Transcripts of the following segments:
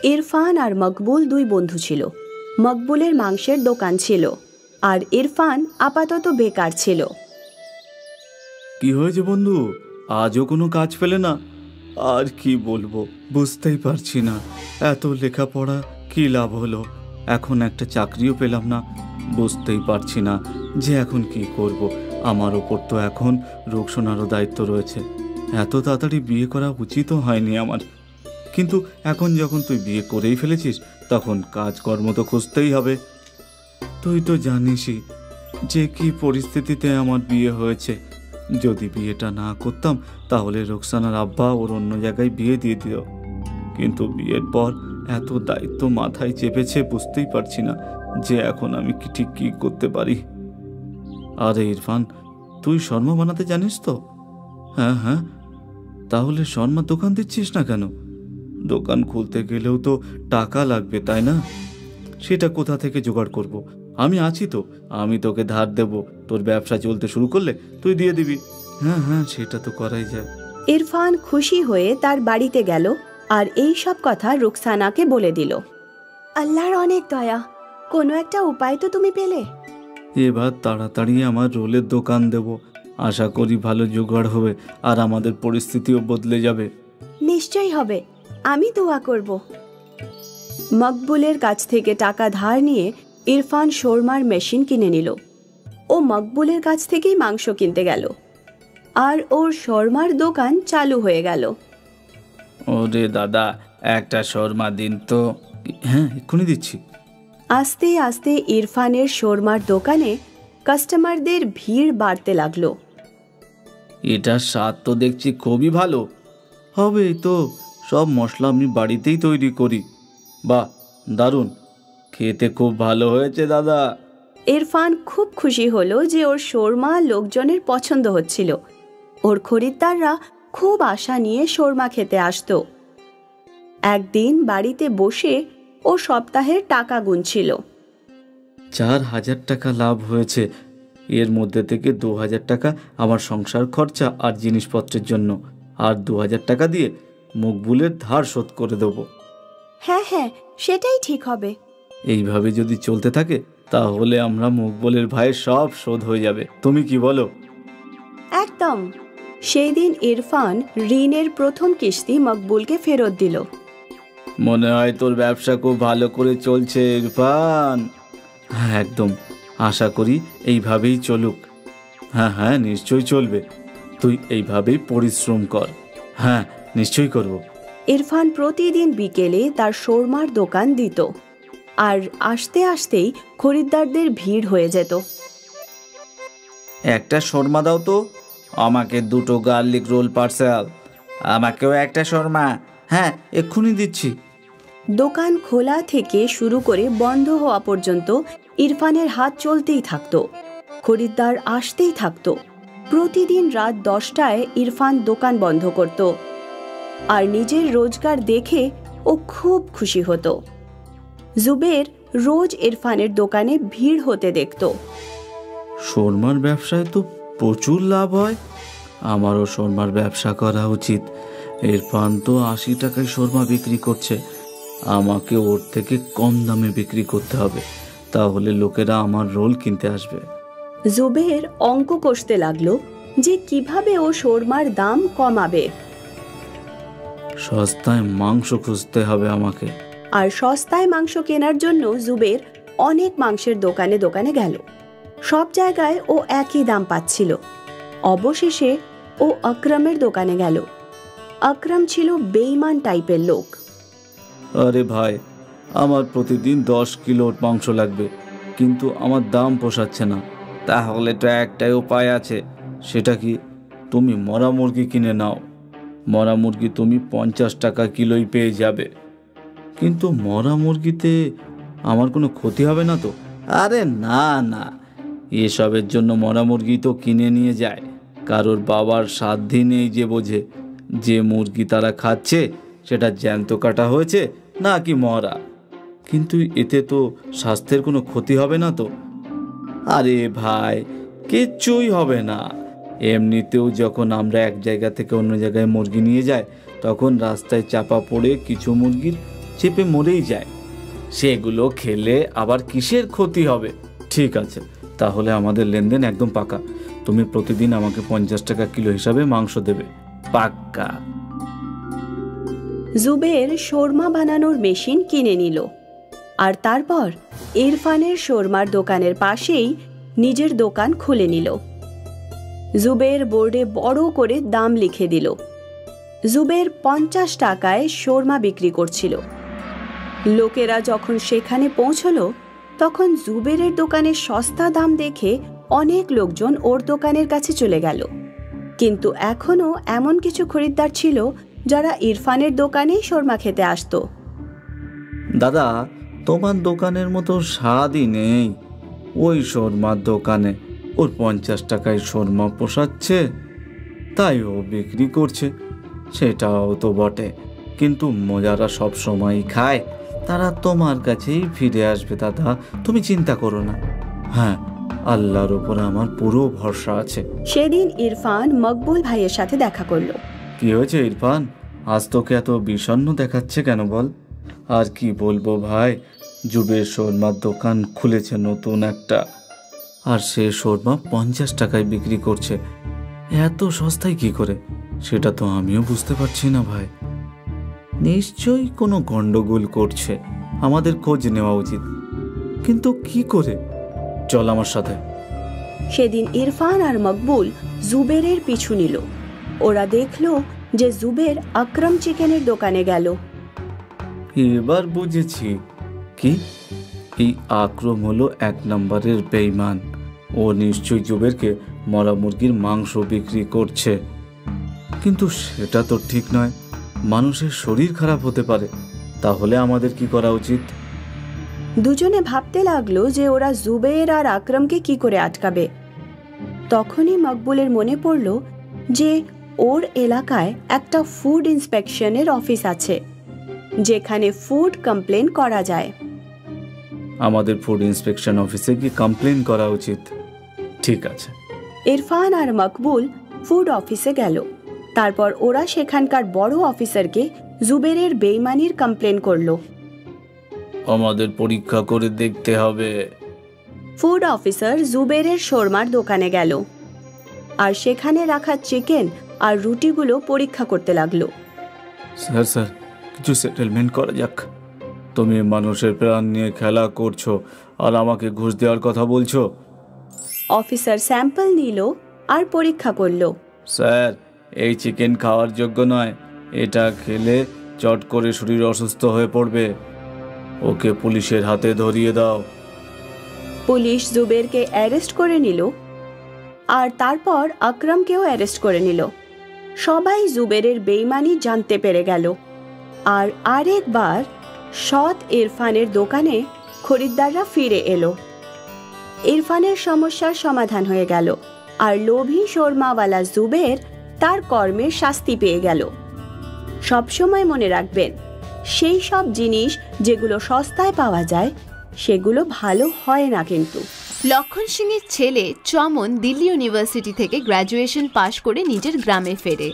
ইরফান আর মকবুল দুই বন্ধু ছিল। মকবুলের মাংসের দোকান ছিল আর ইরফান আপাতত বেকার ছিল। কি হয়েছে বন্ধু, আজও কোনো কাজ পেলে না? আর কি বলবো, বুঝতেই পারছি না। এত লেখাপড়া কি লাভ হলো, এখন একটা চাকরিও পেলাম না। বুঝতেই পারছি না যে এখন কি করব। আমার ওপর তো এখন রোকসানারও দায়িত্ব রয়েছে। এত তাড়াতাড়ি বিয়ে করা উচিতও হয়নি আমার, কিন্তু এখন যখন তুই বিয়ে করেই ফেলেছিস তখন কাজকর্ম তো খুঁজতেই হবে। তুই তো জানিসই যে কি পরিস্থিতিতে আমার বিয়ে হয়েছে। যদি বিয়েটা না করতাম তাহলে রোকসানার আব্বা ওর অন্য জায়গায় বিয়ে দিয়ে দিল, কিন্তু বিয়ের পর এত দায়িত্ব মাথায় চেপেছে, বুঝতেই পারছি না যে এখন আমি ঠিক কি করতে পারি। আরে ইরফান, তুই শর্মা বানাতে জানিস তো? হ্যাঁ হ্যাঁ, তাহলে শর্মা দোকান দিচ্ছিস না কেন? দোকান খুলতে গেলেও তো টাকা লাগবে, তাই না? সেটা কোথা থেকে জোগাড় করব? আমি আছি তো, আমি তোকে ধার দেব। তোর ব্যবসা চলতে শুরু করলে তুই দিয়ে দিবি। হ্যাঁ হ্যাঁ, সেটা তো করাই যায়। ইরফান খুশি হয়ে তার বাড়িতে গেল আর এই সব কথা রুকসানাকে বলে দিল। আল্লাহর অনেক দয়া, কোনো একটা উপায় তো তুমি পেলে। এবার তাড়াতাড়ি আমার রোলের দোকান দেব। আশা করি ভালো জোগাড় হবে আর আমাদের পরিস্থিতিও বদলে যাবে। নিশ্চয়ই হবে, আমি দোয়া করব। মকবুলের কাছ থেকে টাকা ধার নিয়ে ইরফান শোরমার মেশিন কিনে নিল। ও মকবুলের কাছ থেকেই মাংস কিনতে গেল আর ওর শোরমার দোকান চালু হয়ে গেল। ওরে দাদা, একটা শর্মা দিন তো। হ্যাঁ, এক্ষুনি দিচ্ছি। আস্তে আস্তে ইরফানের শোরমার দোকানে কাস্টমারদের ভিড় বাড়তে লাগলো। এটার স্বাদ তো দেখছি খুবই ভালো হবে। তো সব মশলা আমি বাড়িতেই তৈরি করি। বাহ, দারুণ, খেতে খুব ভালো হয়েছে দাদা। ইরফান খুব খুশি হলো যে ওর শোরমা লোকজনের পছন্দ হচ্ছিল। ওর খরিদ্দাররা খুব আশা নিয়ে শোরমা খেতে আসতো। একদিন বাড়িতে বসে ও সপ্তাহের টাকা গুনছিল। 4,000 টাকা লাভ হয়েছে। এর মধ্যে থেকে 2,000 টাকা আমার সংসার খরচা আর জিনিসপত্রের জন্য, আর 2,000 টাকা দিয়ে মকবুলের ধার শোধ করে দেবো। হ্যাঁ হ্যাঁ, সেটাই ঠিক হবে। এইভাবে যদি চলতে থাকে তাহলে আমরা মকবুলের ভাইয়ের সব শোধ হয়ে যাবে। তুমি কি বলো? একদম। সেই দিন ইরফান ঋণের প্রথম কিস্তি মকবুলকে ফেরত দিল। মনে হয় তোর ব্যবসা খুব ভালো করে চলছে ইরফান। হ্যাঁ একদম, আশা করি এইভাবেই চলুক। হ্যাঁ হ্যাঁ, নিশ্চয়ই চলবে। তুই এইভাবেই পরিশ্রম কর। হ্যাঁ, নিশ্চয়ই করব। ইরফান প্রতিদিন বিকেলে তার শোরমার দোকান দিত আর আসতে আসতেই খরিদ্দারদের ভিড় হয়ে যেত। একটা শর্মা দাও তো, আমাকে 2টো গার্লিক রোল পার্সেল। আমাকেও একটা শর্মা। হ্যাঁ, এক্ষুনি দিচ্ছি। দোকান খোলা থেকে শুরু করে বন্ধ হওয়া পর্যন্ত ইরফানের হাত চলতেই থাকত, খরিদ্দার আসতেই থাকত। প্রতিদিন রাত 10টায় ইরফান দোকান বন্ধ করত আর নিজের রোজগার দেখে ও খুব খুশি হতো। জুবের রোজ ইরফানের দোকানে ভিড় হতে দেখত। শর্মার ব্যবসায় তো প্রচুর লাভ হয়, আমারও শর্মার ব্যবসা করা উচিত। ইরফান তো 80 টাকায় শর্মা বিক্রি করছে, আমাকে ওর থেকে কম দামে বিক্রি করতে হবে, তাহলে লোকেরা আমার রোল কিনতে আসবে। জুবের অঙ্ক কষতে লাগলো যে কিভাবে ও শোরমার দাম কমাবে। সস্তায় মাংস খুঁজতে হবে আমাকে। আর সস্তায় মাংস কেনার জন্য জুবের অনেক মাংসের দোকানে দোকানে গেল। সব জায়গায় ও একই দাম পাচ্ছিল। অবশেষে ও আকরামের দোকানে গেল। আকরাম ছিল বেঈমান টাইপের লোক। আরে ভাই, আমার প্রতিদিন 10 কিলো মাংস লাগবে, কিন্তু আমার দাম পোষাচ্ছে না। তাহলে তো একটাই উপায় আছে। সেটা কি? তুমি মরা মুরগি কিনে নাও। মরা মুরগি তুমি 50 টাকা কিলোই পেয়ে যাবে। কিন্তু মরা মুরগিতে আমার কোনো ক্ষতি হবে না তো? আরে না না, এসবের জন্য মরা মুরগি তো কিনে নিয়ে যায়। কারোর বাবার সাধ্যি নেই যে বোঝে যে মুরগি তারা খাচ্ছে সেটা জ্যান্ত কাটা হয়েছে নাকি মরা। কিন্তু এতে তো স্বাস্থ্যের কোনো ক্ষতি হবে না তো? আরে ভাই, কিচ্ছুই হবে না। এমনিতেও যখন আমরা এক জায়গা থেকে অন্য জায়গায় মুরগি নিয়ে যাই তখন রাস্তায় চাপা পড়ে কিছু মুরগির চেপে মরেই যায়। সেগুলো খেলে আবার কিসের ক্ষতি হবে? ঠিক আছে, তাহলে আমাদের লেনদেন একদম পাকা। তুমি প্রতিদিন আমাকে 50 টাকা কিলো হিসাবে মাংস দেবে, পাক্কা? জুবের শোরমা বানানোর মেশিন কিনে নিল আর তারপর ইরফানের শোরমার দোকানের পাশেই নিজের দোকান খুলে নিল। জুবের বোর্ডে বড় করে দাম লিখে দিল। জুবের 50 টাকায় শোরমা বিক্রি করছিল। লোকেরা যখন সেখানে পৌঁছলো তখন জুবেরের দোকানের সস্তা দাম দেখে অনেক লোকজন ওর দোকানের কাছে চলে গেল। কিন্তু এখনো এমন কিছু খরিদ্দার ছিল যারা ইরফানের দোকানেই শোরমা খেতে আসতো। দাদা, তোমার দোকানের মতো স্বাদই নেই ওই শোরমার দোকানে। ওর 50 টাকায় শোরমা পোষাচ্ছে, তাই ও বিক্রি করছে। সেটাও তো বটে, কিন্তু যারা সব সময় খায় তারা তোমার কাছেই ফিরে আসবে দাদা, তুমি চিন্তা করো না। হ্যাঁ, আল্লাহর উপর আমার পুরো ভরসা আছে। সেদিন ইরফান মকবুল ভাইয়ের সাথে দেখা করলো। কি হয়েছে ইরফান, আজ তোকে এত বিষণ্ণ দেখাচ্ছে কেন বল? আর কি বলবো ভাই, জুবের শোরমার দোকান খুলেছে নতুন একটা, আর সে শোরমা 50 টাকায় বিক্রি করছে। এত সস্তায় কি করে, সেটা তো আমিও বুঝতে পারছি না ভাই। নিশ্চয়ই কোনো গন্ডগোল করছে, আমাদের খোঁজ নেওয়া উচিত। কিন্তু কি করে? চল আমার সাথে। সেদিন ইরফান আর মকবুল জুবেরের পিছু নিল। ওরা দেখলো যে জুবের আকরাম চিকেনের দোকানে গেল। এবার বুঝেছি, কি এই আকরম হলো 1 নম্বরের বেঈমান। ও নিশ্চয়ই জুবেরকে মরা মুরগির মাংস বিক্রি করছে। কিন্তু সেটা তো ঠিক নয়, মানুষের শরীর খারাপ হতে পারে। তাহলে আমাদের কি করা উচিত? দুজনে ভাবতে লাগলো যে ওরা জুবের আর আকরামকে কি করে আটকাবে। তখনই মকবুলের মনে পড়ল যে ওর এলাকায় একটা ফুড ইন্সপেকশনের অফিস আছে, যেখানে ফুড কমপ্লেন করা যায়। আমাদের ফুড ইন্সপেকশন অফিসে গিয়ে কমপ্লেন করা উচিত। ঠিক আছে। ইরফান আর মকবুল ফুড অফিসে গেল। তারপর ওরা সেখানকার বড় অফিসারকে জুবেরের বেইমানির কমপ্লেন করলো। আমাদের পরীক্ষা করে দেখতে হবে। ফুড অফিসার জুবেরের শোরমার দোকানে গেল আর সেখানে রাখা চিকেন আর রুটিগুলো পরীক্ষা করতে লাগলো। স্যার, কিছু সেটেলমেন্ট করা যাক। তুমি মানুষের প্রাণ নিয়ে খেলা করছো আর আমাকে ঘুষ দেওয়ার কথা বলছো। অফিসার স্যাম্পল নিল আর পরীক্ষা করলো। স্যার, এই চিকেন খাওয়ার যোগ্য নয়। এটা খেলে চট করে শরীর অসুস্থ হয়ে পড়বে। ওকে পুলিশের হাতে ধরিয়ে দাও। পুলিশ জুবেরকে অ্যারেস্ট করে নিল আর তারপর আকরামকেও অ্যারেস্ট করে নিল। সবাই জুবেরের বেইমানি জানতে পেরে গেল আর আরেকবার সৎ ইরফানের দোকানে খরিদ্দাররা ফিরে এলো। ইরফানের সমস্যার সমাধান হয়ে গেল আর লোভী শোরমাওয়ালা জুবের তার কর্মের শাস্তি পেয়ে গেল। সবসময় মনে রাখবেন, সেই সব জিনিস যেগুলো সস্তায় পাওয়া যায় সেগুলো ভালো হয় না। কিন্তু লক্ষণ সিংয়ের ছেলে চমন দিল্লি ইউনিভার্সিটি থেকে গ্র্যাজুয়েশন পাশ করে নিজের গ্রামে ফেরে।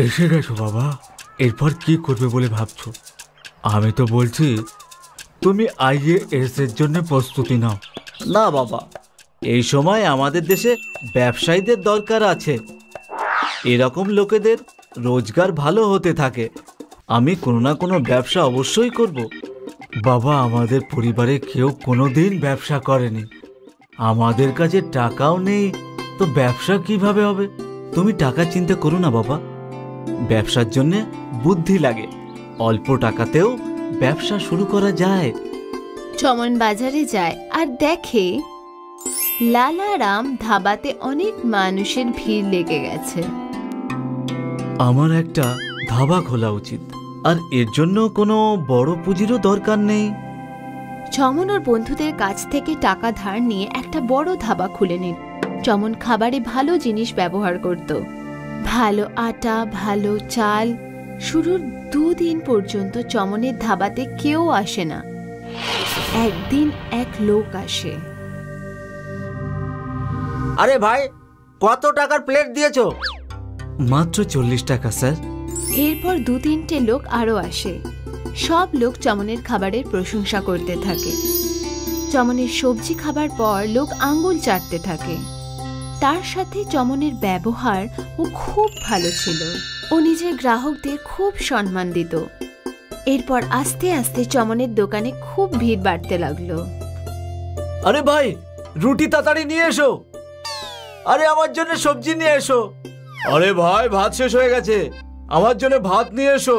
এসে গেছো বাবা, এরপর কি করবে বলে ভাবছো? আমি তো বলছি তুমি IAS এর জন্য প্রস্তুতি নাও। না বাবা, এই সময় আমাদের দেশে ব্যবসায়ীদের দরকার আছে। এরকম লোকেদের রোজগার ভালো হতে থাকে। আমি কোনো না কোনো ব্যবসা অবশ্যই করব। বাবা, আমাদের পরিবারে কেউ কোনোদিন ব্যবসা করেনি। আমাদের কাছে টাকাও নেই, তো ব্যবসা কিভাবে হবে? তুমি টাকা চিন্তা করো না বাবা, ব্যবসার জন্য বুদ্ধি লাগে। অল্প টাকাতেও ব্যবসা শুরু করা যায়। চমন বাজারে যায় আর দেখে লালারাম ধাবাতে অনেক মানুষের ভিড় লেগে গেছে। আমার একটা ধাবা খোলা উচিত, আর এর জন্য কোনো বড় পুঁজিরও দরকার নেই। চমন ওর বন্ধুদের কাছ থেকে টাকা ধার নিয়ে একটা বড় ধাবা খুলে নিল। চমন খাবারে ভালো জিনিস ব্যবহার করত, ভালো আটা, ভালো চাল। শুরুর 2 দিন পর্যন্ত চমনের ধাবাতে কেউ আসে না। একদিন এক লোক আসে। আরে ভাই, কত টাকার প্লেট দিয়েছো? মাত্র 40 টাকা স্যার। এরপর 2-3টে লোক আরো আসে। সব লোক চমনের খাবারের প্রশংসা করতে থাকে। চমনের সবজি খাবার পর লোক আঙ্গুল চাটতে থাকে। তার সাথে চমনের ব্যবহার ও খুব ভালো ছিল। ও নিজের গ্রাহকদের খুব সম্মান দিত। এরপর আস্তে আস্তে চমনের দোকানে খুব ভিড় বাড়তে লাগলো। আরে ভাই, রুটি তাড়াতাড়ি নিয়ে এসো। আরে আমার জন্য সবজি নিয়ে এসো। আরে ভাই, ভাত শেষ হয়ে গেছে, আমার জন্য ভাত নিয়ে এসো।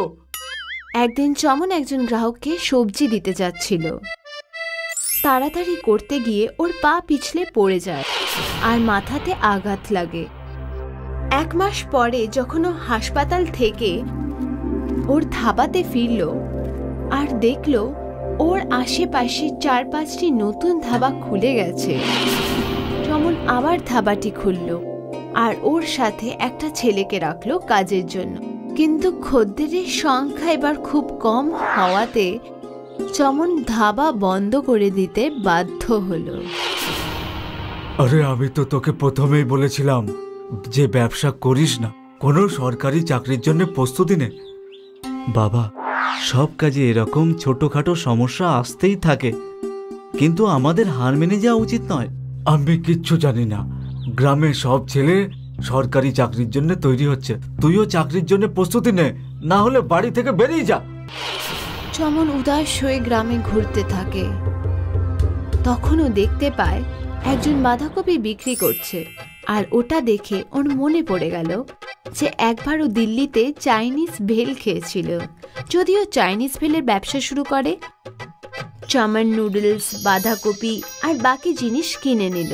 একদিন চমন একজন গ্রাহককে সবজি দিতে যাচ্ছিল। তাড়াতাড়ি করতে গিয়ে ওর পা পিছলে পড়ে যায় আর মাথাতে আঘাত লাগে। 1 মাস পরে যখন ও হাসপাতাল থেকে ওর ধাবাতে ফিরল আর দেখল ওর আশেপাশে 4-5টি নতুন ধাবা খুলে গেছে। চমন আবার ধাবাটি খুলল আর ওর সাথে একটা ছেলেকে রাখলো কাজের জন্য। কিন্তু খদ্দেরের সংখ্যা এবার খুব কম হওয়াতে চমন ধাবা বন্ধ করে দিতে বাধ্য হলো। আরে আমি তো তোকে প্রথমেই বলেছিলাম যে ব্যবসা করিস না, কোনো সরকারি চাকরির জন্য প্রস্তুতি নে। বাবা, সব কাজে এরকম ছোটখাটো সমস্যা আসতেই থাকে, কিন্তু আমাদের হার মেনে যাওয়া উচিত নয়। আমি কিচ্ছু জানি না। গ্রামের সব ছেলে সরকারি চাকরির জন্য তৈরি হচ্ছে, তুইও চাকরির জন্য প্রস্তুতি নে, না হলে বাড়ি থেকে বেরিয়ে যা। চমন উদাস হয়ে গ্রামে ঘুরতে থাকে। তখনও দেখতে পায় একজন বাঁধাকপি বিক্রি করছে, আর ওটা দেখে ওর মনে পড়ে গেল যে একবারও দিল্লিতে চাইনিজ ভেল খেয়েছিল। যদিও চাইনিজ ভেলের ব্যবসা শুরু করে, চমন নুডলস, বাঁধাকপি আর বাকি জিনিস কিনে নিল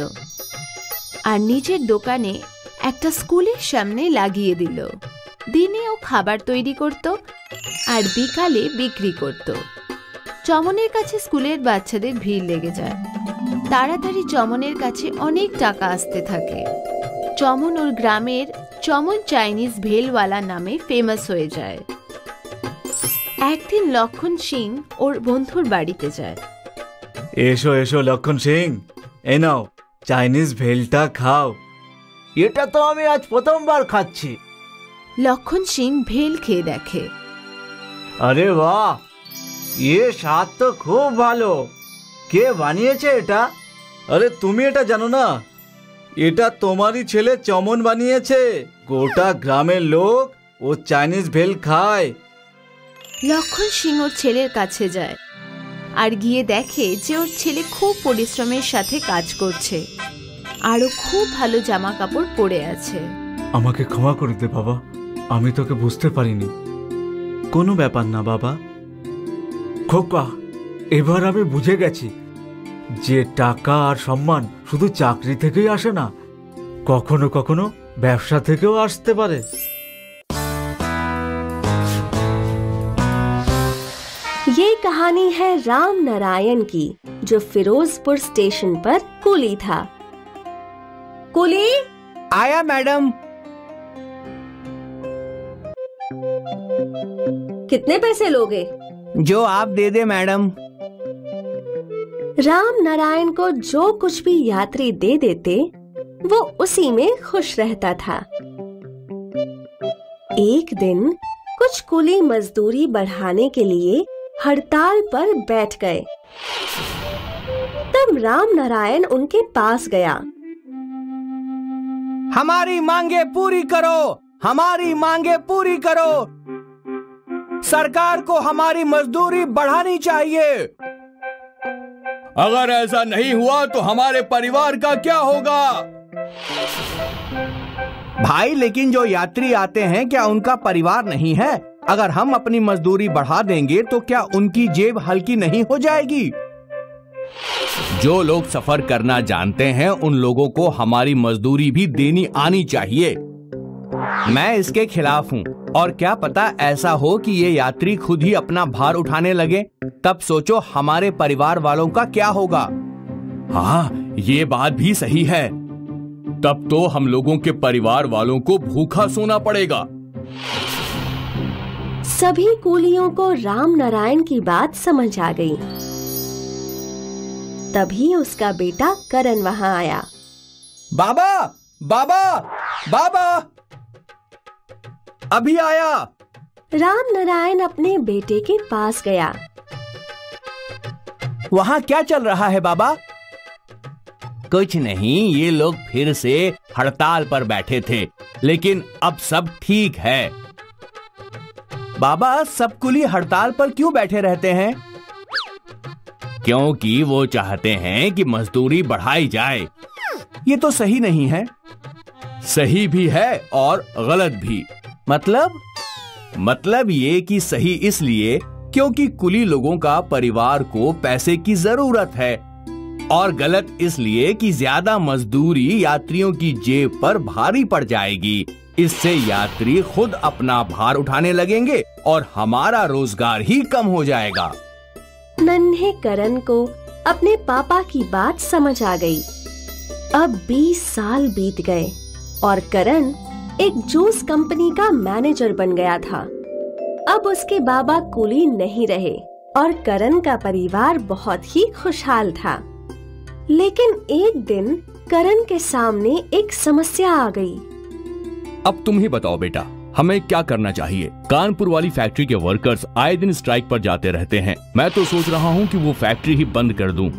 আর নিজের দোকানে একটা স্কুলের সামনে লাগিয়ে দিল। দিনে ও খাবার তৈরি করত আর বিকালে বিক্রি করত। চমনের কাছে স্কুলের বাচ্চাদের ভিড় লেগে যায়। তাড়াতাড়ি চমনের কাছে অনেক টাকা আসতে থাকে। চমন ওর গ্রামের চমন চাইনিজ ভেলওয়ালা নামে ফেমাস হয়ে যায়। একদিন লক্ষণ সিং ওর বন্ধুর বাড়িতে যায়। এসো এসো লক্ষণ সিং, এ নাও চাইনিজ ভেলটা খাও। এটা তো আমি আজ প্রথমবার খাচ্ছি। লক্ষণ সিং ভেল খেয়ে দেখে। আরে বাহ, স্বাদ তো খুব ভালো। কে বানিয়েছে এটা? আরে তুমি এটা জানো না? এটা তোমারই ছেলে চমন বানিয়েছে। গোটা গ্রামের লোক ও চাইনিজ ভেল খায়। লক্ষণ সিং ওর ছেলের কাছে যায় আর গিয়ে দেখে যে ওর ছেলে খুব পরিশ্রমের সাথে কাজ করছে, আরো খুব ভালো জামা কাপড় পরে আছে। আমাকে ক্ষমা করে দে বাবা, আমি তোকে বুঝতে পারিনি। কোনো ব্যাপার না বাবা। খোকা, এবার আমি বুঝে গেছি যে টাকা আর সম্মান শুধু চাকরি থেকেই আসে না, কখনো কখনো ব্যবসা থেকেও আসতে পারে। ये कहानी है राम नारायण की, जो फिरोजपुर स्टेशन पर कुली था। कुली आया मैडम। कितने पैसे लोगे? जो आप दे दे मैडम। राम नारायण को जो कुछ भी यात्री दे देते वो उसी में खुश रहता था। एक दिन कुछ कुली मजदूरी बढ़ाने के लिए हड़ताल पर बैठ गए। तब राम नारायण उनके पास गया। हमारी मांगे पूरी करो, हमारी मांगे पूरी करो। सरकार को हमारी मजदूरी बढ़ानी चाहिए। अगर ऐसा नहीं हुआ तो हमारे परिवार का क्या होगा? भाई, लेकिन जो यात्री आते हैं क्या उनका परिवार नहीं है? अगर हम अपनी मजदूरी बढ़ा देंगे तो क्या उनकी जेब हल्की नहीं हो जाएगी? जो लोग सफर करना जानते हैं उन लोगों को हमारी मजदूरी भी देनी आनी चाहिए। मैं इसके खिलाफ हूँ, और क्या पता ऐसा हो कि ये यात्री खुद ही अपना भार उठाने लगे, तब सोचो हमारे परिवार वालों का क्या होगा। हाँ, ये बात भी सही है। तब तो हम लोगों के परिवार वालों को भूखा सोना पड़ेगा। सभी कुलियों को राम नारायण की बात समझ आ गई। तभी उसका बेटा करण वहां आया। बाबा, बाबा, बाबा, अभी आया। राम नारायण अपने बेटे के पास गया। वहाँ क्या चल रहा है बाबा? कुछ नहीं, ये लोग फिर से हड़ताल पर बैठे थे, लेकिन अब सब ठीक है। बाबा, सब कुली हड़ताल पर क्यों बैठे रहते हैं? क्योंकि वो चाहते हैं कि मजदूरी बढ़ाई जाए। ये तो सही नहीं है। सही भी है और गलत भी। मतलब ये कि सही इसलिए क्योंकि कुली लोगों का परिवार को पैसे की जरूरत है, और गलत इसलिए कि ज्यादा मजदूरी यात्रियों की जेब पर भारी पड़ जाएगी। इससे यात्री खुद अपना भार उठाने लगेंगे और हमारा रोजगार ही कम हो जाएगा। नन्हे करण को अपने पापा की बात समझ आ गई। अब 20 साल बीत गए और करण एक जूस कंपनी का मैनेजर बन गया था। अब उसके बाबा कुली नहीं रहे और करण का परिवार बहुत ही खुशहाल था। लेकिन एक दिन करण के सामने एक समस्या आ गई। अब तुम ही बताओ बेटा, हमें क्या करना चाहिए? कानपुर वाली फैक्ट्री के वर्कर्स आए दिन स्ट्राइक पर जाते रहते हैं। मैं तो सोच रहा हूँ कि वो फैक्ट्री ही बंद कर दूं।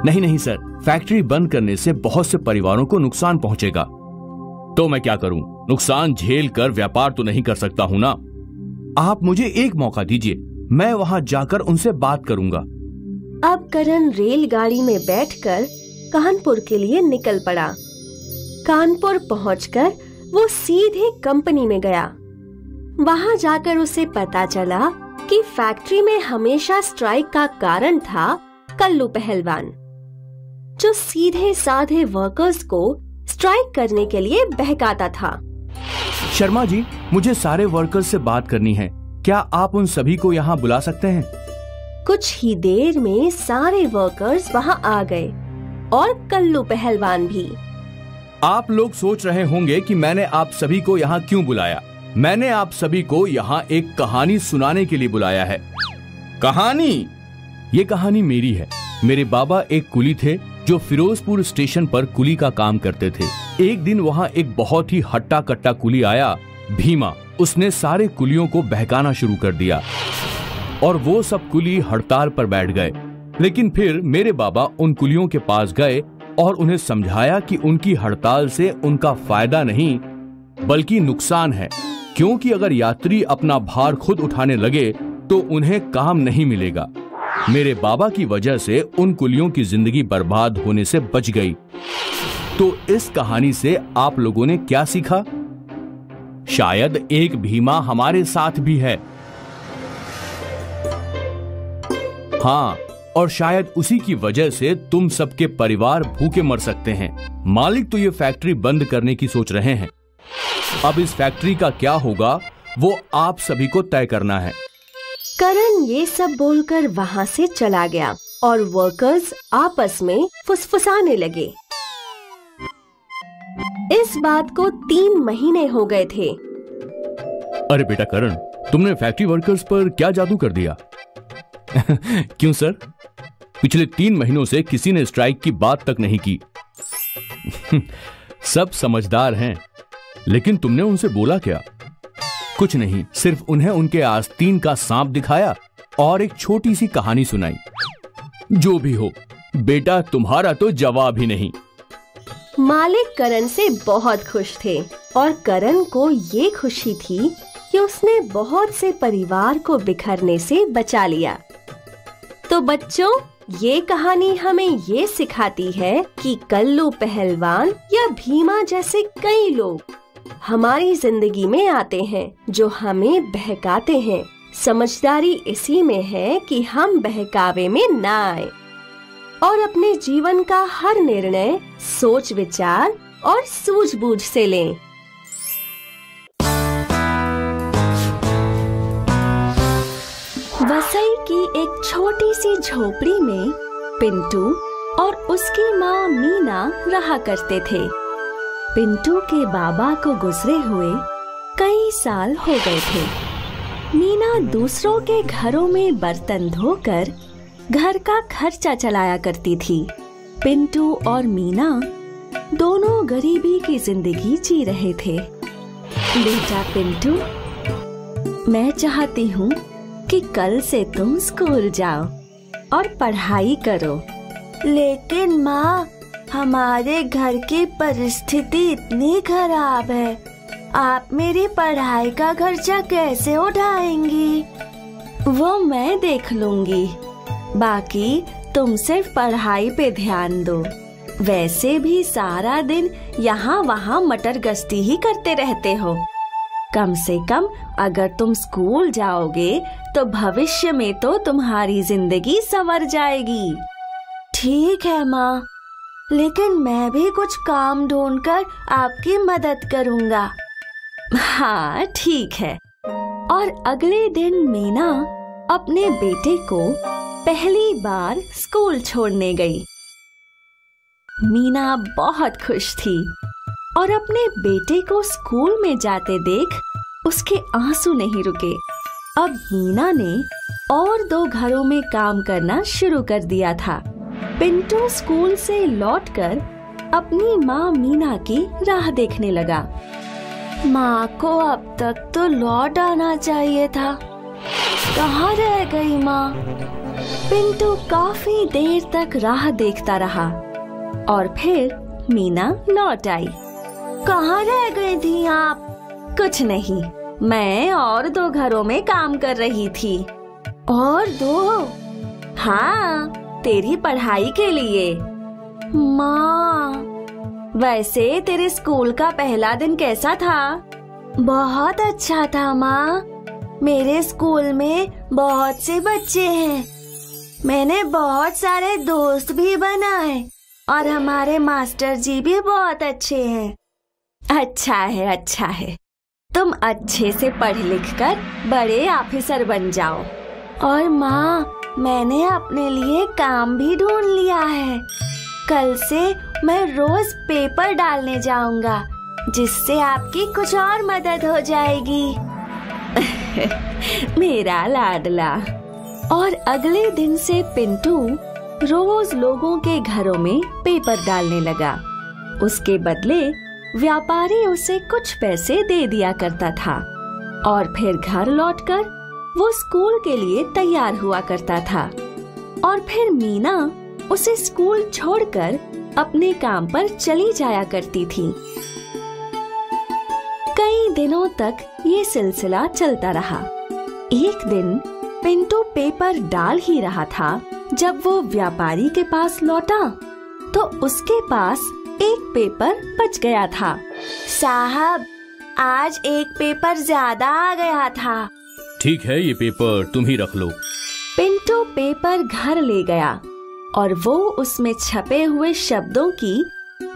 नहीं सर, फैक्ट्री बंद करने से बहुत से परिवारों को नुकसान पहुंचेगा। तो मैं क्या करूं? नुकसान झेल कर व्यापार तो नहीं कर सकता हूं ना। आप मुझे एक मौका दीजिए, मैं वहां जाकर उनसे बात करूंगा। अब करण रेलगाड़ी में बैठकर कानपुर के लिए निकल पड़ा। कानपुर पहुंचकर वो सीधे कंपनी में गया। वहां जाकर उसे पता चला कि फैक्ट्री में हमेशा स्ट्राइक का कारण था कल्लू पहलवान, जो सीधे साधे वर्कर्स को स्ट्राइक करने के लिए बहकाता था। शर्मा जी, मुझे सारे वर्कर्स से बात करनी है। क्या आप उन सभी को यहाँ बुला सकते हैं? कुछ ही देर में सारे वर्कर्स वहाँ आ गए और कल्लू पहलवान भी। आप लोग सोच रहे होंगे कि मैंने आप सभी को यहाँ क्यों बुलाया। मैंने आप सभी को यहाँ एक कहानी सुनाने के लिए बुलाया है। कहानी? ये कहानी मेरी है। मेरे बाबा एक कुली थे जो फिरोजपुर स्टेशन पर कुली का काम करते थे। एक दिन वहाँ एक बहुत ही हट्टा कट्टा कुली आया, भीमा। उसने सारे कुलियों को बहकाना शुरू कर दिया और वो सब कुली हड़ताल पर बैठ गए। लेकिन फिर मेरे बाबा उन कुलियों के पास गए और उन्हें समझाया कि उनकी हड़ताल से उनका फायदा नहीं बल्कि नुकसान है, क्योंकि अगर यात्री अपना भार खुद उठाने लगे तो उन्हें काम नहीं मिलेगा। मेरे बाबा की वजह से उन कुलियों की जिंदगी बर्बाद होने से बच गई। तो इस कहानी से आप लोगों ने क्या सीखा? शायद एक भीमा हमारे साथ भी है। हाँ, और शायद उसी की वजह से तुम सबके परिवार भूखे मर सकते हैं। मालिक तो ये फैक्ट्री बंद करने की सोच रहे हैं। अब इस फैक्ट्री का क्या होगा वो आप सभी को तय करना है। करण ये सब बोलकर वहाँ से चला गया और वर्कर्स आपस में फुसफुसाने लगे। इस बात को 3 महीने हो गए थे। अरे बेटा करण, तुमने फैक्ट्री वर्कर्स पर क्या जादू कर दिया? क्यों सर? पिछले 3 महीनों से किसी ने स्ट्राइक की बात तक नहीं की। सब समझदार हैं, लेकिन तुमने उनसे बोला क्या? कुछ नहीं, सिर्फ उन्हें उनके आस्तीन का सांप दिखाया और एक छोटी सी कहानी सुनाई। जो भी हो, बेटा तुम्हारा तो जवाब ही नहीं। मालिक करण से बहुत खुश थे और करण को ये खुशी थी कि उसने बहुत से परिवार को बिखरने से बचा लिया। तो बच्चों, ये कहानी हमें ये सिखाती है कि कल्लू पहलवान या भीमा जैसे कई लोग हमारी जिंदगी में आते हैं जो हमें बहकाते हैं। समझदारी इसी में है कि हम बहकावे में ना आए और अपने जीवन का हर निर्णय सोच विचार और सूझबूझ से लें। वसई की एक छोटी सी झोपड़ी में पिंटू और उसकी माँ मीना रहा करते थे। पिंटू के बाबा को गुजरे हुए कई साल हो गए थे। मीना दूसरों के घरों में बर्तन धोकर घर का खर्चा चलाया करती थी। पिंटू और मीना दोनों गरीबी की जिंदगी जी रहे थे। बेटा पिंटू, मैं चाहती हूँ कि कल से तुम स्कूल जाओ और पढ़ाई करो। लेकिन माँ, हमारे घर की परिस्थिति इतनी खराब है, आप मेरी पढ़ाई का खर्चा कैसे उठाएंगी? वो मैं देख लूंगी। बाकी तुम सिर्फ पढ़ाई पे ध्यान दो। वैसे भी सारा दिन यहाँ वहाँ मटर गश्ती ही करते रहते हो। कम से कम अगर तुम स्कूल जाओगे तो भविष्य में तो तुम्हारी जिंदगी संवर जाएगी। ठीक है माँ, लेकिन मैं भी कुछ काम ढूंढकर आपकी मदद करूँगा। हाँ ठीक है। और अगले दिन मीना अपने बेटे को पहली बार स्कूल छोड़ने गई। मीना बहुत खुश थी और अपने बेटे को स्कूल में जाते देख उसके आंसू नहीं रुके। अब मीना ने और 2 घरों में काम करना शुरू कर दिया था। पिंटू स्कूल से लौटकर अपनी माँ मीना की राह देखने लगा। माँ को अब तक तो लौट आना चाहिए था, कहाँ रह गई माँ? पिंटू काफी देर तक राह देखता रहा और फिर मीना लौट आई। कहाँ रह गई थी आप? कुछ नहीं, मैं और 2 घरों में काम कर रही थी। और 2? हाँ, तेरी पढ़ाई के लिए। माँ, वैसे तेरे स्कूल का पहला दिन कैसा था? बहुत अच्छा था माँ। मेरे स्कूल में बहुत से बच्चे हैं, मैंने बहुत सारे दोस्त भी बनाए और हमारे मास्टर जी भी बहुत अच्छे हैं। अच्छा है, अच्छा है। तुम अच्छे से पढ़ लिख कर बड़े ऑफिसर बन जाओ। और माँ, मैंने अपने लिए काम भी ढूंढ लिया है। कल से मैं रोज पेपर डालने जाऊंगा, जिससे आपकी कुछ और मदद हो जाएगी। मेरा लाडला। और अगले दिन से पिंटू रोज लोगों के घरों में पेपर डालने लगा। उसके बदले व्यापारी उसे कुछ पैसे दे दिया करता था और फिर घर लौटकर वो स्कूल के लिए तैयार हुआ करता था। और फिर मीना उसे स्कूल छोड़कर अपने काम पर चली जाया करती थी। कई दिनों तक ये सिलसिला चलता रहा। एक दिन पिंटू पेपर डाल ही रहा था जब वो व्यापारी के पास लौटा तो उसके पास एक पेपर बच गया था। साहब, आज एक पेपर ज्यादा आ गया था। ठीक है, ये पेपर तुम ही रख लो। पिंटू पेपर घर ले गया और वो उसमें छपे हुए शब्दों की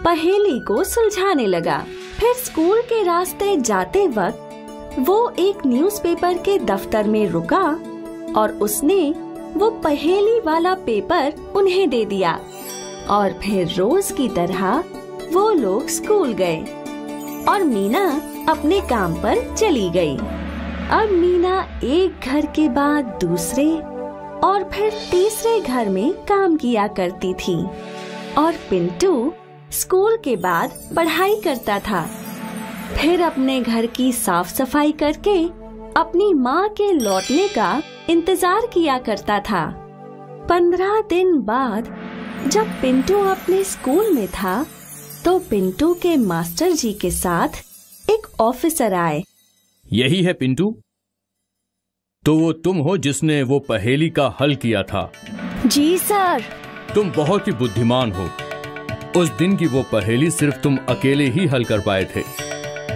पहेली को सुलझाने लगा। फिर स्कूल के रास्ते जाते वक्त वो एक न्यूज़पेपर के दफ्तर में रुका और उसने वो पहेली वाला पेपर उन्हें दे दिया और फिर रोज की तरह वो लोग स्कूल गए और मीना अपने काम पर चली गई। अब मीना एक घर के बाद दूसरे और फिर तीसरे घर में काम किया करती थी और पिंटू स्कूल के बाद पढ़ाई करता था। फिर अपने घर की साफ सफाई करके अपनी माँ के लौटने का इंतजार किया करता था। 15 दिन बाद जब पिंटू अपने स्कूल में था तो पिंटू के मास्टर जी के साथ एक ऑफिसर आए। यही है पिंटू? तो वो तुम हो जिसने वो पहेली का हल किया था? जी सर। तुम बहुत ही बुद्धिमान हो। उस दिन की वो पहेली सिर्फ तुम अकेले ही हल कर पाए थे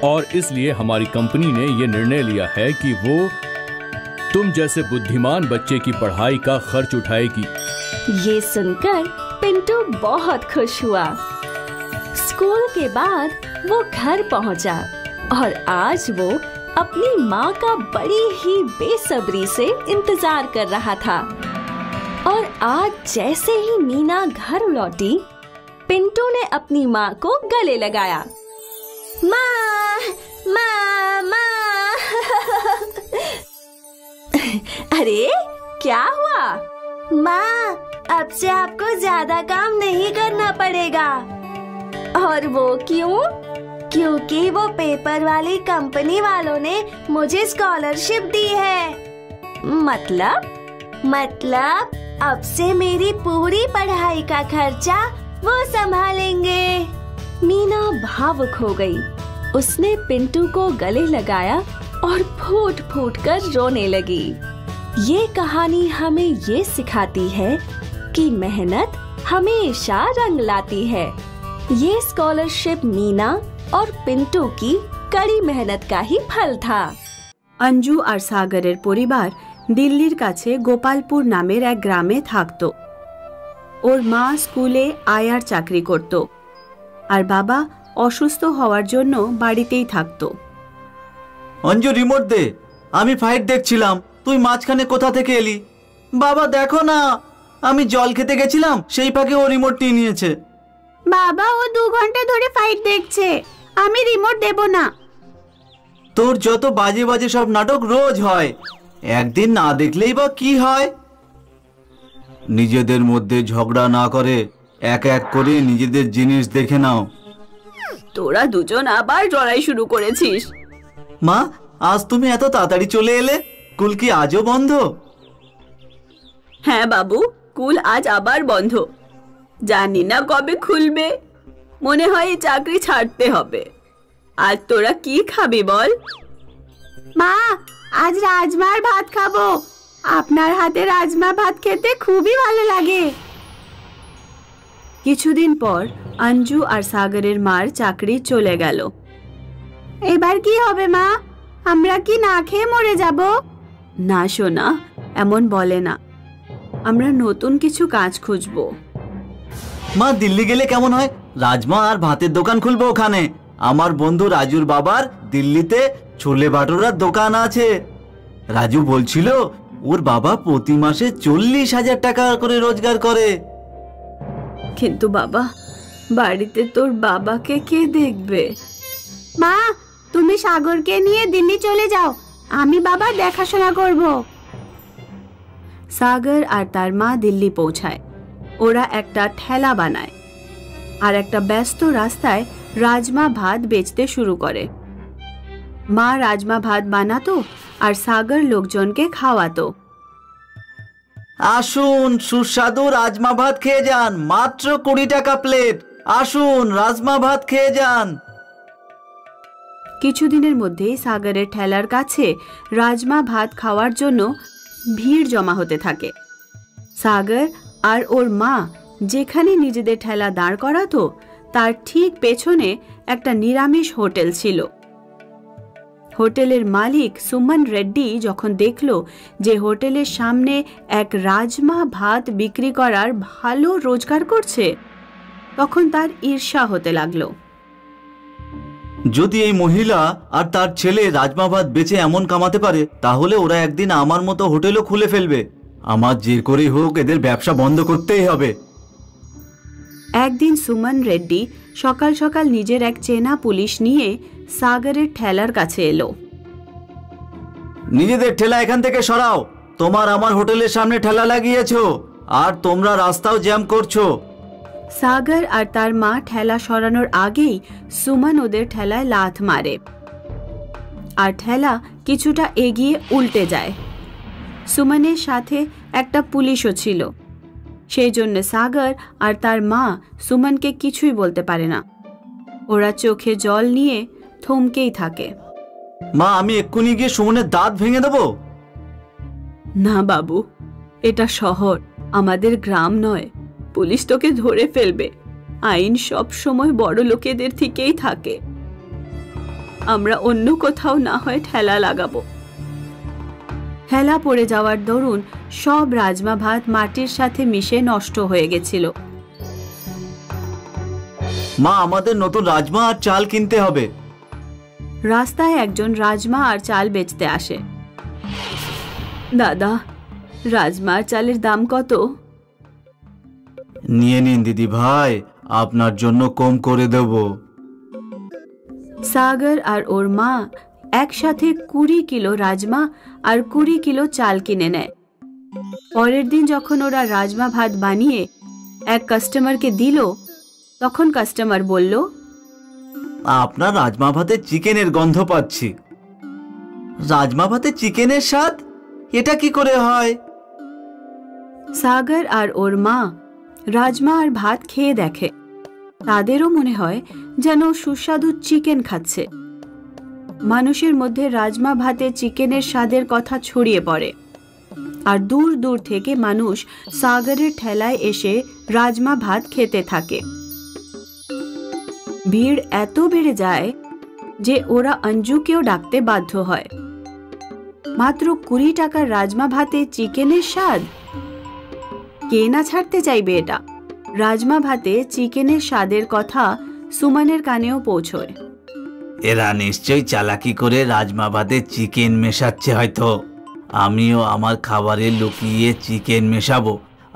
और इसलिए हमारी कंपनी ने ये निर्णय लिया है कि वो तुम जैसे बुद्धिमान बच्चे की पढ़ाई का खर्च उठाएगी। ये सुनकर पिंटू बहुत खुश हुआ। स्कूल के बाद वो घर पहुंचा और आज वो अपनी माँ का बड़ी ही बेसब्री से इंतजार कर रहा था। और आज जैसे ही मीना घर लौटी, पिंटू ने अपनी माँ को गले लगाया। माँ, माँ, माँ। अरे क्या हुआ? माँ, अब से आपको ज्यादा काम नहीं करना पड़ेगा। और वो क्यों? क्योंकि वो पेपर वाली कंपनी वालों ने मुझे स्कॉलरशिप दी है। मतलब अब से मेरी पूरी पढ़ाई का खर्चा वो संभालेंगे। मीना भावुक हो गई। उसने पिंटू को गले लगाया और फूट फूट कर रोने लगी। ये कहानी हमें ये सिखाती है कि मेहनत हमेशा रंग लाती है। ये स्कॉलरशिप मीना और पिंटू की कड़ी मेहनत का ही फल था। अंजू আর সাগরের পরিবার দিল্লির কাছে গোপালপুর নামের এক গ্রামে থাকতো। ওর মা স্কুলে আয়ার চাকরি করত আর বাবা অসুস্থ হওয়ার জন্য বাড়িতেই থাকতো। অঞ্জু রিমোট দে, আমি ফাইট দেখছিলাম, তুই মাঝখানে কোথা থেকে এলি? বাবা দেখো না, আমি জল খেতে গেছিলাম, সেই ফাঁকে ও রিমোট নিয়ে নিয়েছে। বাবা ও 2 ঘন্টা ধরে ফাইট দেখছে, আমি রিমোট দেব না। তোর যত বাজে বাজে সব নাটক রোজ হয়, একদিন না দেখলেই বা কি হয়? নিজেদের মধ্যে ঝগড়া না করে এক এক করে নিজেদের জিনিস দেখে নাও। তোরা দুজন আবার লড়াই শুরু করেছিস। মা, আজ তুমি এত তাড়াতাড়ি চলে এলে, স্কুল কি আজও বন্ধ? হ্যাঁ বাবু, স্কুল আজ আবার বন্ধ, জানি না কবে খুলবে। মনে হয় এই চাকরি ছাড়তে হবে। আজ তোরা কি খাবি বল? মা, আজ রাজমার ভাত খাবো, আপনার হাতে রাজমা ভাত খেতে খুবই ভালো লাগে। কিছুদিন পর অঞ্জু আর সাগরের মার চাকরি চলে গেল। এবার কি হবে মা? আমরা কি না খেয়ে মরে যাব? না সোনা, এমন বলে না, আমরা নতুন কিছু কাজ খুঁজবো। মা, দিল্লি গেলে কেমন হয়? রাজমা আর ভাতের দোকান খুলবো ওখানে। আমার বন্ধু রাজুর বাবার দিল্লিতে ছোলে ভাটুরার দোকান আছে। রাজু বলছিল ওর বাবা প্রতি মাসে 40,000 টাকা করে রোজগার করে। কিন্তু বাবা, বাড়িতে তোর বাবাকে কে দেখবে? মা, তুমি সাগরকে নিয়ে দিল্লি চলে যাও, আমি বাবার দেখাশোনা করব। সাগর আর তার মা দিল্লি পৌঁছায়। ওরা একটা ঠেলা বানায় আর একটা ব্যস্ত রাস্তায় রাজমা ভাত বেচতে শুরু করে। মা রাজমা ভাত বানাতো আর সাগর লোকজনকে খাওয়াতো। আসুন, সুস্বাদু রাজমা ভাত খেয়ে যান, মাত্র 20 টাকা প্লেট। আসুন, রাজমা ভাত খেয়ে যান। কিছুদিনের মধ্যেই সাগরের ঠেলার কাছে রাজমা ভাত খাওয়ার জন্য ভিড় জমা হতে থাকে। সাগর আর ওর মা যেখানে নিজেদের ঠেলা দাঁড় করাতো তার ঠিক পেছনে একটা নিরামিষ হোটেল ছিল। হোটেলের মালিক সুমন রেড্ডি যখন দেখলো যে হোটেলের সামনে এক রাজমা ভাত বিক্রি করার ভালো রোজগার করছে, তখন তার ঈর্ষা হতে লাগলো। যদি এই মহিলা আর তার ছেলে রাজমা ভাত বেচে এমন কামাতে পারে, তাহলে ওরা একদিন আমার মতো হোটেলও খুলে ফেলবে। আমার যে করেই হোক এদের ব্যবসা বন্ধ করতেই হবে। একদিন সুমন রেড্ডি সকাল সকাল নিজের এক চেনা পুলিশ নিয়ে সাগরের ঠেলার কাছে এলো। নিজেদের ঠেলা এখান থেকে সরাও, তোমার আমার হোটেলের সামনে ঠেলা লাগিয়েছো আর তোমরা রাস্তাও জ্যাম করছো। সাগর আর তার মা ঠেলা সরানোর আগেই সুমন ওদের ঠেলায় লাথ মারে আর ঠেলা কিছুটা এগিয়ে উল্টে যায়। সুমনের সাথে একটা পুলিশও ছিল, সেই জন্য সাগর আর তার মা সুমনকে কিছুই বলতে পারে না। ওরা চোখে জল নিয়ে থমকেই থাকে। মা, আমি এক্ষুনি গিয়ে সুমনের দাঁত ভেঙে দেবো। না বাবু, এটা শহর, আমাদের গ্রাম নয়। পুলিশ তোকে ধরে ফেলবে। আইন সব সময় বড় লোকেদের থেকেই থাকে। আমরা অন্য কোথাও না হয় ঠেলা লাগাবো। ঠেলা পড়ে যাওয়ার দরুন সব রাজমা ভাত মাটির সাথে মিশে নষ্ট হয়ে গেছিল। মা, আমাদের নতুন রাজমা আর চাল কিনতে হবে। রাস্তায় একজন রাজমা আর চাল বেচতে আসে। দাদা, রাজমা আর চালের দাম কত? নিয়ে নিন দিদি ভাই, আপনার জন্য কম করে দেব। সাগর আর ওর মা একসাথে 20 কিলো রাজমা আর 20 কিলো চাল কিনে নেয়। পরের দিন যখন ওরা রাজমা ভাত বানিয়ে এক কাস্টমারকে দিল, তখন কাস্টমার বলল, আপনার রাজমা ভাতে চিকেনের গন্ধ পাচ্ছি। রাজমা ভাতে চিকেনের স্বাদ? এটা কি করে হয়? সাগর আর ওর মা রাজমা আর ভাত খেয়ে দেখে। তাদেরও মনে হয় যেন সুস্বাদু চিকেন খাচ্ছে। মানুষের মধ্যে রাজমা ভাতে চিকেনের স্বাদের কথা ছড়িয়ে পড়ে, আর দূর দূর থেকে মানুষ সাগরের ঠেলায় এসে রাজমা ভাত খেতে থাকে। ভিড় এত বেড়ে যায় যে ওরা অঞ্জুকেও ডাকতে বাধ্য হয়। মাত্র 20 টাকার রাজমা ভাতে চিকেনের স্বাদ, কে না ছাড়তে চাইবে এটা? রাজমা ভাতে চিকেনের স্বাদের কথা সুমনের কানেও পৌঁছয়। এরা নিশ্চয়ই চালাকি করে রাজমা ভাতে চিকেন মেশাচ্ছে হয়তো। আমিও আমার খাবারে লুকিয়ে চিকেন মেশাবো,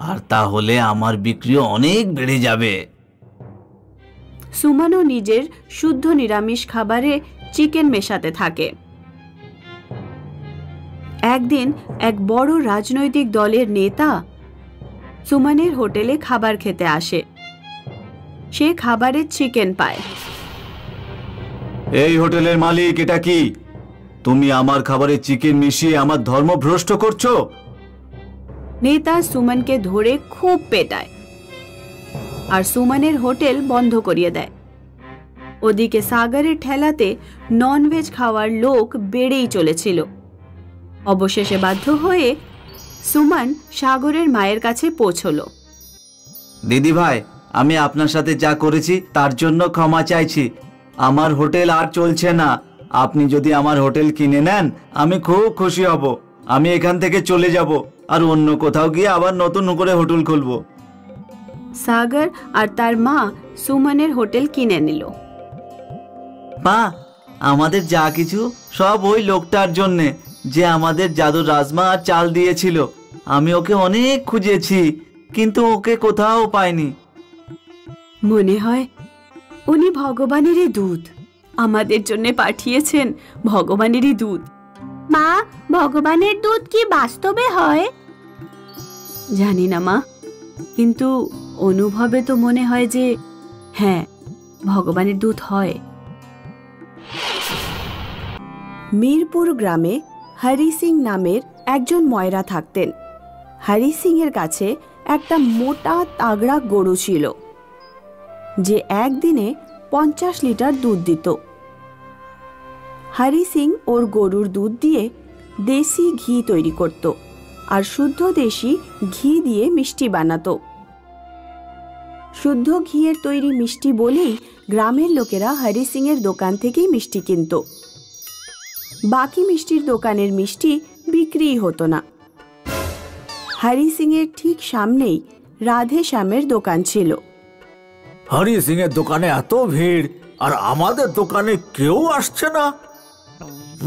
আর তাহলে আমার বিক্রিও অনেক বেড়ে যাবে। সুমনও নিজের শুদ্ধ নিরামিষ খাবারে চিকেন মেশাতে থাকে। একদিন এক বড় রাজনৈতিক দলের নেতা সুমনের হোটেলে খাবার খেতে আসে। সে খাবারে চিকেন পায়। এই হোটেলের মালিক, এটা কি? তুমি আমার খাবারে চিকেন মিশিয়ে আমার ধর্ম ভ্রষ্ট করছো। নেতা সুমনকে ধরে খুব পেটায় আর সুমনের হোটেল বন্ধ করিয়ে দেয়। ওদিকে সাগরের ঠেলাতে ননভেজ খাওয়ার লোক বেড়েই চলেছিল। অবশেষে বাধ্য হয়ে সুমন সাগরের মায়ের কাছে পৌঁছলো। দিদি ভাই, আমি আপনার সাথে যা করেছি তার জন্য ক্ষমা চাইছি। আমার হোটেল আর চলছে না। আপনি যদি আমার হোটেল কিনে নেন আমি খুব খুশি হব। আমি এখান থেকে চলে যাব আর অন্য কোথাও গিয়ে আবার নতুন করে হোটেল খুলব। সাগর আর তার মা সুমনের হোটেল কিনে নিল। মা, আমাদের যা কিছু সব ওই লোকটার জন্যে, যে আমাদের জাদুর রাজমা আর চাল দিয়েছিল। আমি ওকে অনেক খুঁজেছি, কিন্তু ওকে কোথাও পাইনি। মনে হয় উনি ভগবানেরই দূত, আমাদের জন্য পাঠিয়েছেন ভগবানেরই দূত। মা, ভগবানের দূত কি বাস্তবে হয়? জানি না মা, কিন্তু অনুভবে তো মনে হয় যে হ্যাঁ, ভগবানের দূত হয়। মিরপুর গ্রামে হরি সিং নামের একজন ময়রা থাকতেন। হরি সিং এর কাছে একটা মোটা তাগড়া গরু ছিল, যে একদিনে 50 লিটার দুধ দিত। হরি সিং ওর গরুর দুধ দিয়ে দেশি ঘি তৈরি করত আর শুদ্ধ দেশি ঘি দিয়ে মিষ্টি বানাতো। শুদ্ধ ঘিয়ের তৈরি মিষ্টি বলেই গ্রামের লোকেরা হরি সিং এর দোকান থেকেই মিষ্টি কিনত। বাকি মিষ্টির দোকানের মিষ্টি বিক্রি হতো না। হরি সিং এর ঠিক সামনেই রাধে শ্যামের দোকান ছিল। হরি সিং এর দোকানে এত ভিড়, আর আমাদের দোকানে কেউ আসছে না।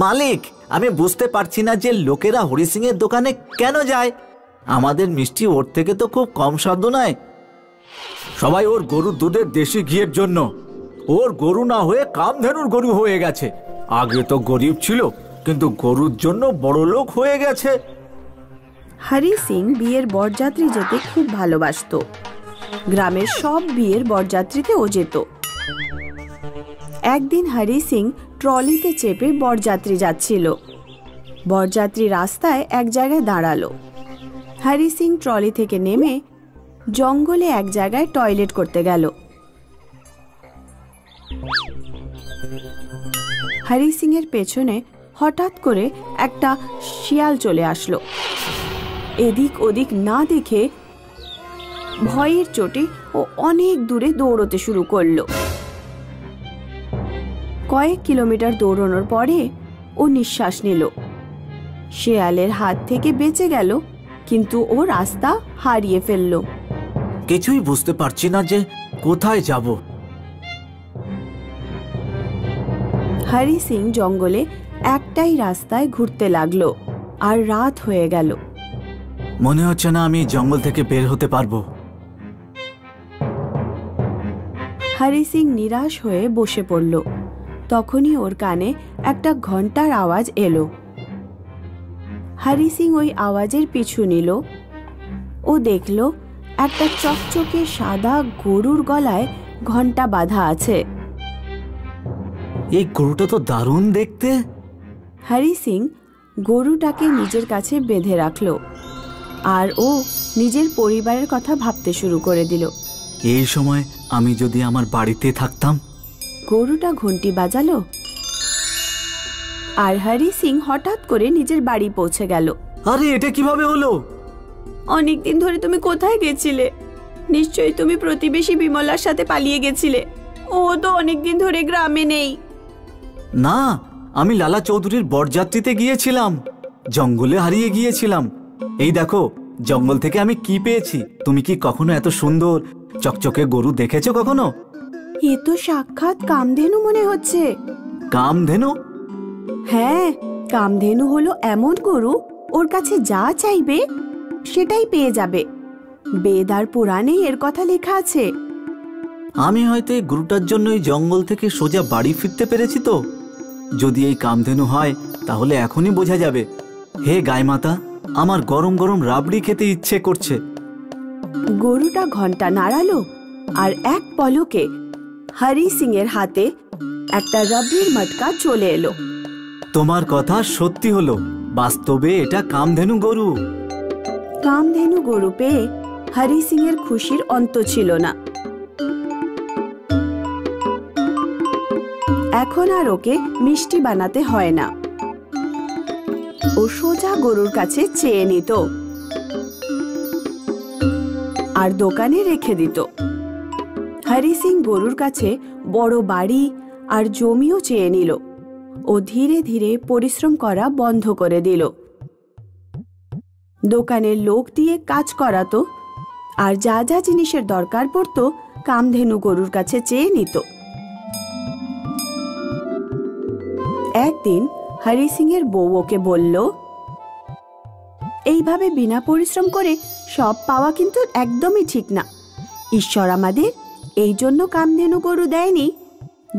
মালিক, আমি বুঝতে পারছি না যে লোকেরা হরি সিং এর দোকানে কেন যায়। আমাদের মিষ্টি ওর থেকে তো খুব কম স্বাদ নয়। সবাই ওর গরুর দুধের দেশি ঘিয়ের জন্য। ওর গরু না হয়ে কামধেনুর গরু হয়ে গেছে। আগে তো গরিব ছিল, কিন্তু গরুর জন্য বড় লোক হয়ে গেছে। হরি সিং বিয়ের বরযাত্রী যেতে খুব ভালোবাসতো। গ্রামের সব বিয়ের বরযাত্রীতে ও যেত। একদিন হরি সিং ট্রলিতে চেপে বরযাত্রী যাচ্ছিল। বরযাত্রী রাস্তায় এক জায়গায় দাঁড়ালো। হরি সিং ট্রলি থেকে নেমে জঙ্গলে এক জায়গায় টয়লেট করতে গেল। হরি সিং এর পেছনে হঠাৎ করে একটা শিয়াল চলে আসলো। এদিক ওদিক না দেখে ভয়ের চোটে ও অনেক দূরে দৌড়তে শুরু করলো। কয়েক কিলোমিটার দৌড়ানোর পরে ও নিঃশ্বাস নিল। শিয়ালের হাত থেকে বেঁচে গেল, কিন্তু ও রাস্তা হারিয়ে ফেলল। কিছুই বুঝতে পারছি না যে কোথায় যাব। হরি সিং জঙ্গলে একটাই রাস্তায় ঘুরতে লাগলো, আর রাত হয়ে গেল। মনে হচ্ছে না আমি জঙ্গল থেকে বের হতে পারবো। হরি সিং নিরাশ হয়ে বসে পড়ল। তখনই ওর কানে একটা ঘন্টার আওয়াজ এলো। হরি সিং ওই আওয়াজের পিছু নিল। ও দেখল একটা চকচকে সাদা গরুর গলায় ঘন্টা বাঁধা আছে। এই গরুটা তো দারুণ দেখতে। হরি সিং গরুটাকে নিজের কাছে বেঁধে রাখল আর ও নিজের পরিবারের কথা ভাবতে শুরু করে দিল। এই সময় আমি যদি আমার বাড়িতে থাকতাম। গরুটা ঘন্টি বাজালো আর হরি সিং হঠাৎ করে নিজের বাড়ি পৌঁছে গেল। আরে এটা কিভাবে হলো? অনেকদিন ধরে তুমি কোথায় গেছিলে? নিশ্চয়ই তুমি প্রতিবেশী বিমলার সাথে পালিয়ে গেছিলে। ও তো অনেকদিন ধরে গ্রামে নেই। না, আমি লালা চৌধুরীর বরযাত্রীতে গিয়েছিলাম, জঙ্গলে হারিয়ে গিয়েছিলাম। এই দেখো জঙ্গল থেকে আমি কি পেয়েছি। তুমি কি কখনো এত সুন্দর চকচকে গরু দেখেছো কখনো? এ তো সাক্ষাৎ কামধেনু মনে হচ্ছে। কামধেনু? হ্যাঁ, কামধেনু হলো এমন গরু ওর কাছে যা চাইবে সেটাই পেয়ে যাবে। বেদ আর পুরাণে এর কথা লেখা আছে। আমি হয়তো এই গরুটার জন্য এই জঙ্গল থেকে সোজা বাড়ি ফিরতে পেরেছি। তো যদি এই কামধেনু হয় তাহলে এখনই বোঝা যাবে। হে গায় মাতা, আমার গরম গরম রাবড়ি খেতে ইচ্ছে করছে। গরুটা ঘন্টা নাড়ালো আর এক পলকে হরি সিং এর হাতে একটা রাবড়ির মটকা চলে এলো। তোমার কথা সত্যি হলো, বাস্তবে এটা কামধেনু গরু। কামধেনু গরু পেয়ে হরি সিং এর খুশির অন্ত ছিল না। এখন আর ওকে মিষ্টি বানাতে হয় না। ও সোজা গরুর কাছে চেয়ে নিত আর দোকানে রেখে দিত। হরি সিং গরুর কাছে বড় বাড়ি আর জমিও চেয়ে নিল। ও ধীরে ধীরে পরিশ্রম করা বন্ধ করে দিল। দোকানের লোক দিয়ে কাজ করাতো আর যা যা জিনিসের দরকার পড়তো কামধেনু গরুর কাছে চেয়ে নিত। একদিন হরি সিং এর বউ ওকে বলল, এইভাবে বিনা পরিশ্রম করে সব পাওয়া কিন্তু একদমই ঠিক না। ঈশ্বর আমাদের এই জন্য কামধেনু গরু দেয়নি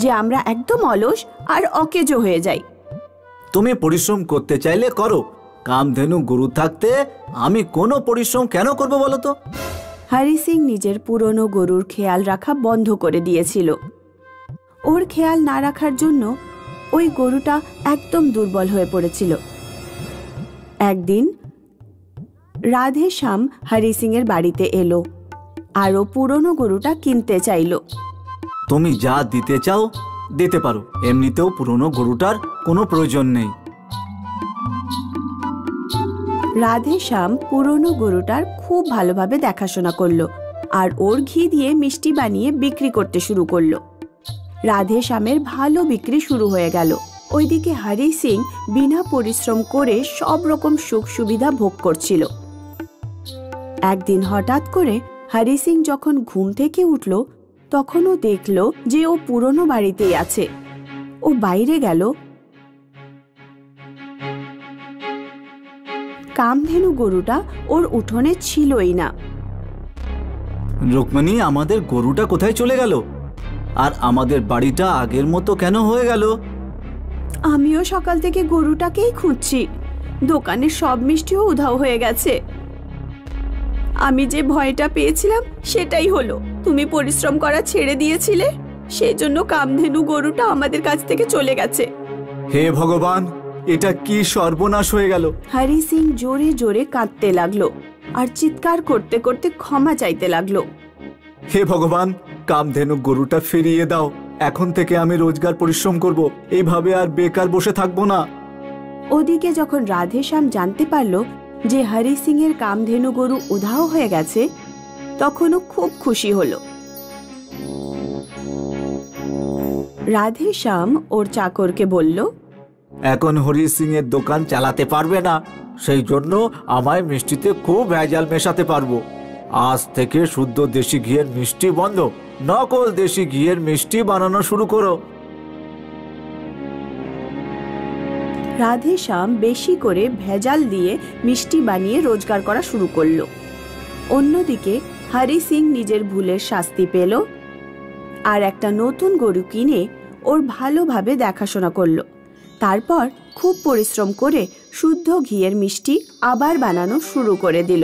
যে আমরা একদম অলস আর অকেজো হয়ে যাই। তুমি পরিশ্রম করতে চাইলে করো, কামধেনু গরু থাকতে আমি কোনো পরিশ্রম কেন করব বলো তো? হরি সিং নিজের পুরনো গরুর খেয়াল রাখা বন্ধ করে দিয়েছিল। ওর খেয়াল না রাখার জন্য ওই গরুটা একদম দুর্বল হয়ে পড়েছিল। একদিন রাধে শ্যাম হরি সিং এর বাড়িতে এলো আর ও পুরনো গরুটা কিনতে চাইল। তুমি যা দিতে চাও দিতে পারো, এমনিতেও পুরনো গরুটার কোনো প্রয়োজন নেই। রাধে শ্যাম পুরনো গরুটার খুব ভালোভাবে দেখাশোনা করলো আর ওর ঘি দিয়ে মিষ্টি বানিয়ে বিক্রি করতে শুরু করলো। রাধে শ্যামের ভালো বিক্রি শুরু হয়ে গেল। ওইদিকে হরি সিং বিনা পরিশ্রম করে সব রকম সুখ সুবিধা ভোগ করছিল। একদিন হঠাৎ করে হরি সিং যখন ঘুম থেকে উঠল তখন ও দেখল যে ও পুরনো বাড়িতেই আছে। ও বাইরে গেল। কামধেনু গরুটা ওর উঠোনে ছিলই না। রুকমণি, আমাদের গরুটা কোথায় চলে গেল? আর আমাদের বাড়িটা আগের মতো কেন হয়ে গেল? আমিও সকাল থেকে গরুটাকেই খুঁজছি। দোকানের সব মিষ্টিও উধাও হয়ে গেছে। আমি যে ভয়টা পেয়েছিলাম সেটাই হলো। তুমি পরিশ্রম করা ছেড়ে দিয়েছিলে, সেই জন্য কামধেনু গরুটা আমাদের কাছ থেকে চলে গেছে। হে ভগবান, এটা কি সর্বনাশ হয়ে গেল! হরি সিং জোরে জোরে কাঁদতে লাগলো আর চিৎকার করতে করতে ক্ষমা চাইতে লাগলো। হে ভগবান, কামধেনু গরুটা ফিরিয়ে দাও। এখন থেকে আমি রোজগার পরিশ্রম করব, এইভাবে আর বেকার বসে থাকবো না। ওদিকে যখন রাধে শ্যাম জানতে পারলো যে হরি সিং এর কামধেনু গরু উধাও হয়ে গেছে তখনও খুব খুশি হলো। রাধে শ্যাম ওর চাকরকে বলল, এখন হরি সিং এর দোকান চালাতে পারবে না, সেই জন্য আমায় মিষ্টিতে খুব ভেজাল মেশাতে পারবো। আজ থেকে শুদ্ধ দেশি ঘিয়ের মিষ্টি বন্ধ, নকল দেশি ঘিয়ের মিষ্টি বানানো শুরু করো। রাধে শ্যাম বেশি করে ভেজাল দিয়ে মিষ্টি বানিয়ে রোজগার করা শুরু করলো। অন্যদিকে হরি সিং নিজের ভুলের শাস্তি পেল আর একটা নতুন গরু কিনে ওর ভালোভাবে দেখাশোনা করলো। তারপর খুব পরিশ্রম করে শুদ্ধ ঘিয়ের মিষ্টি আবার বানানো শুরু করে দিল।